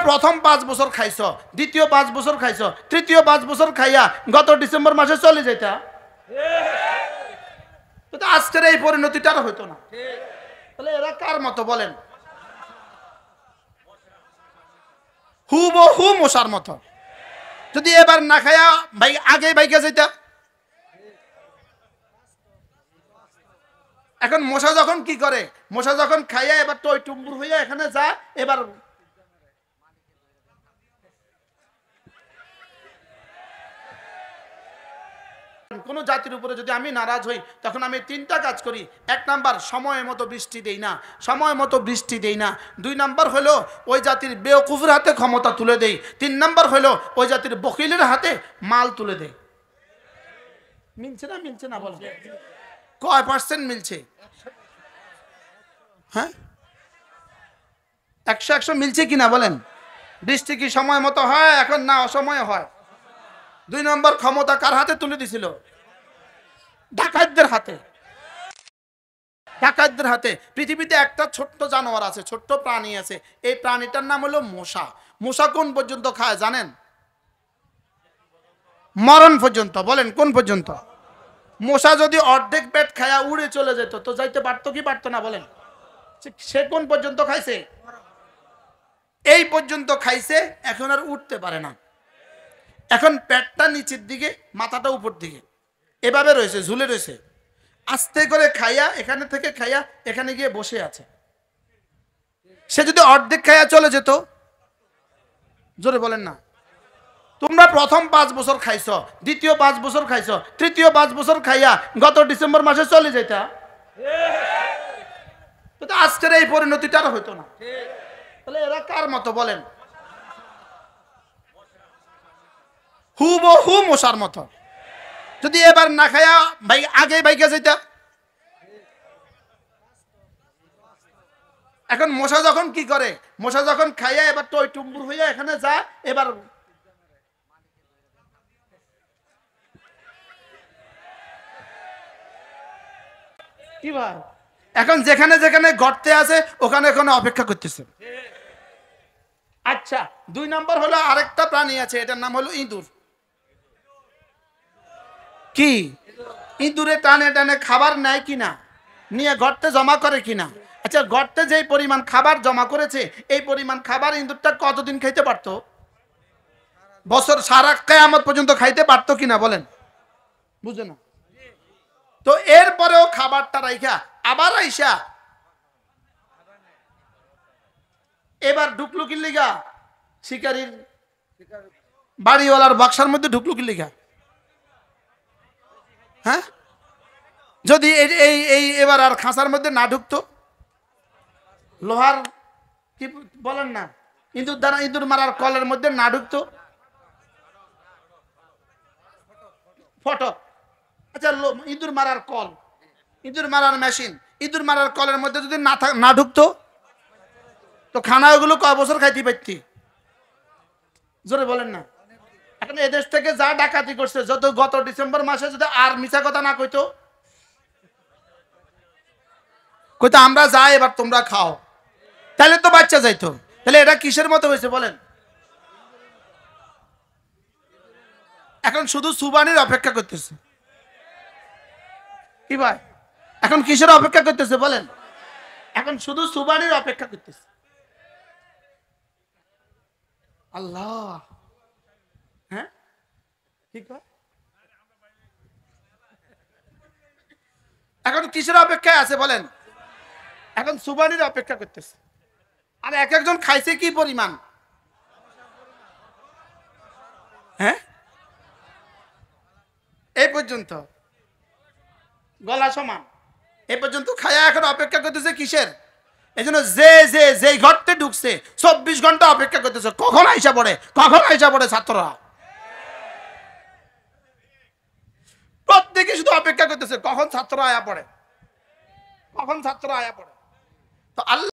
প্রথম 5 বছর খাইছ, দ্বিতীয় 5 বছর খাইছ, তৃতীয় 5 বছর খাইয়া গত ডিসেম্বর মাসে চলে যাইতা, তো আজকের এই পরিণতিটা আর হইতো না। তাহলে এরা কার মতো বলেন? হুবহু মশার মতো। যদি এবার না খাইয়া ভাই আগে বাইকে যাইতা। এখন মশা যখন কি করে, মশা যখন খাইয়া এবার টই টুম্বুর হইয়া এখানে যা, এবার কোন জাতির উপরে যদি আমি নারাজ হই তখন আমি 3টা কাজ করি। 1 নাম্বার, সময় মতো বৃষ্টি দেই না, সময় মতো বৃষ্টি দেই না। 2 নাম্বার হলো ওই জাতির বেওকুফের হাতে ক্ষমতা তুলে দেই। 3 নাম্বার হলো ওই জাতির বকিলের হাতে মাল তুলে দেই। মিলছে না বলেন? কয় পার্সেন্ট মিলছে? হ্যাঁ, 100 মিলছে কিনা বলেন? বৃষ্টি কি সময় মতো হয় এখন, না অসময়ে হয়? 2 নম্বর, ক্ষমতা কার হাতে তুলে দিছিল? ডাকাতদের হাতে। ডাকাতদের হাতে। পৃথিবীতে একটা ছোট্ট জানোয়ার আছে, ছোট্ট প্রাণী আছে, এই প্রাণীটার নাম হলো মশা। মশা কোন পর্যন্ত খায় জানেন? মরণ পর্যন্ত। বলেন কোন পর্যন্ত? মশা যদি অর্ধেক পেট খায়া উড়ে চলে যেত তো যাইতে পারতো কি পারতো না বলেন? সে কোন পর্যন্ত খাইছে? এই পর্যন্ত খাইছে, এখন আর উঠতে পারে না। এখন পেটটা নিচের দিকে, মাথাটা উপর দিকে, এভাবে রয়েছে, ঝুলে রয়েছে। আস্তে করে খাইয়া, এখানে থেকে খাইয়া এখানে গিয়ে বসে আছে। সে যদি অর্ধেক খাইয়া চলে যেত, জোরে বলেন না। তোমরা প্রথম 5 বছর খাইছ, দ্বিতীয় 5 বছর খাইছ, তৃতীয় 5 বছর খাইয়া গত ডিসেম্বর মাসে চলে যাইতা, তো আজকের এই পরিণতিটা আর হইতো না। তাহলে এরা কার মতো বলেন? হুবহু মশার মতো। যদি এবার না খাইয়া ভাই আগে বাইকে যাইতা। এখন মশা যখন কি করে, মশা যখন খাইয়া এবার টই টুম্বুর হইয়া এখানে যা, এবার কি ভাই, এখন যেখানে যেখানে গর্তে আছে ওখানে ওখানে অপেক্ষা করতেছে। আচ্ছা, 2 নম্বর হলো আরেকটা প্রাণী আছে, এটার নাম হলো ইঁদুর। কি? ইঁদুরে টানে টানে খাবার নেয় কিনা, নিয়ে গর্তে জমা করে কিনা। আচ্ছা, গর্তে যেই পরিমাণ খাবার জমা করেছে, এই পরিমাণ খাবার ইঁদুরটা কতদিন খাইতে পারতো? বছর সারা কিয়ামত পর্যন্ত খাইতে পারতো কিনা বলেন? বুঝে না তো। এরপরেও খাবারটা রাইখা আবার আইসা এবার ঢুকলো কি লিগা? শিকারীর বাড়িওয়ালার বাক্সার মধ্যে ঢুকলো কি লিগা? হ্যাঁ, যদি এই এবার আর খাঁচার মধ্যে না ঢুকতো, লোহার কি বলেন না, ইঁদুর দ্বারা ইঁদুর মারার কলের মধ্যে না ঢুকতো, ফটক। আচ্ছা, ইঁদুর মারার কল, ইঁদুর মারার মেশিন, ইঁদুর মারার কলের মধ্যে যদি না ঢুকতো, তো খানা ওগুলো কয় বছর খাইতে পারতি? জোরে বলেন না। এখন এদেশ থেকে যা ডাকাতি করছে, যত গত ডিসেম্বর মাসে যদি আর মিছা কথা না কইতো, কইতো আমরা যাই এবার তোমরা খাও, তাহলে তো বাচ্চা যাইতো। তাহলে এটা কিসের মতো হয়েছে বলেন? এখন শুধু সুবানির অপেক্ষা করতেছে। কি ভাই, এখন কিসের অপেক্ষা করতেছে বলেন? এখন শুধু সুবানির অপেক্ষা করতেছে। আল্লাহ, হ্যাঁ ঠিক। এখন কিসের অপেক্ষায় আছে বলেন? এখন সুবানির অপেক্ষা করতেছে। আর এক একজন খাইছে কি পরিমাণ, হ্যাঁ, এই পর্যন্ত গলা সমান, এই পর্যন্ত খায়া এখন অপেক্ষা করতেছে কিসের? এই জন্য যে ঘরতে ঢুকছে 24 ঘন্টা অপেক্ষা করতেছে কখন আইসা পড়ে ছাত্ররা। প্রত্যেকে শুধু অপেক্ষা করতেছে কখন ছাত্র আয়া পড়ে। তো আল্লাহ